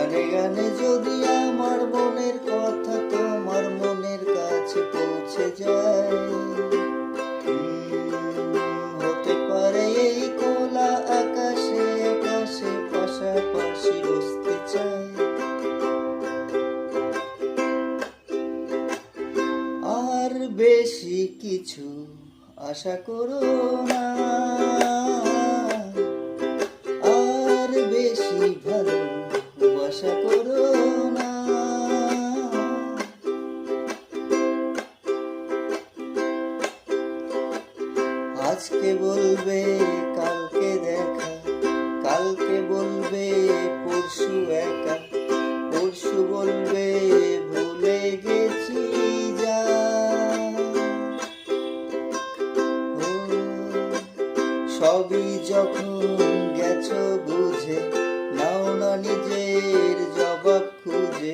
গানে গানে যদি আমার মনের কথা তোমার মনের কাছে পৌঁছে যায়, হতে পারে এই খোলা আকাশে আকাশে পাশাপাশি বসতে চাই। আর বেশি কিছু আশা করো না, আর বেশি ভালোবাসা করো না। আজকে বলবে কালকে দেখা, কালকে বলবে পরশু একা, পরশু বলবে ভুলে গেছি যা। সবই যখন গেছো বুঝে, নাও না নিজের জবাব খুঁজে।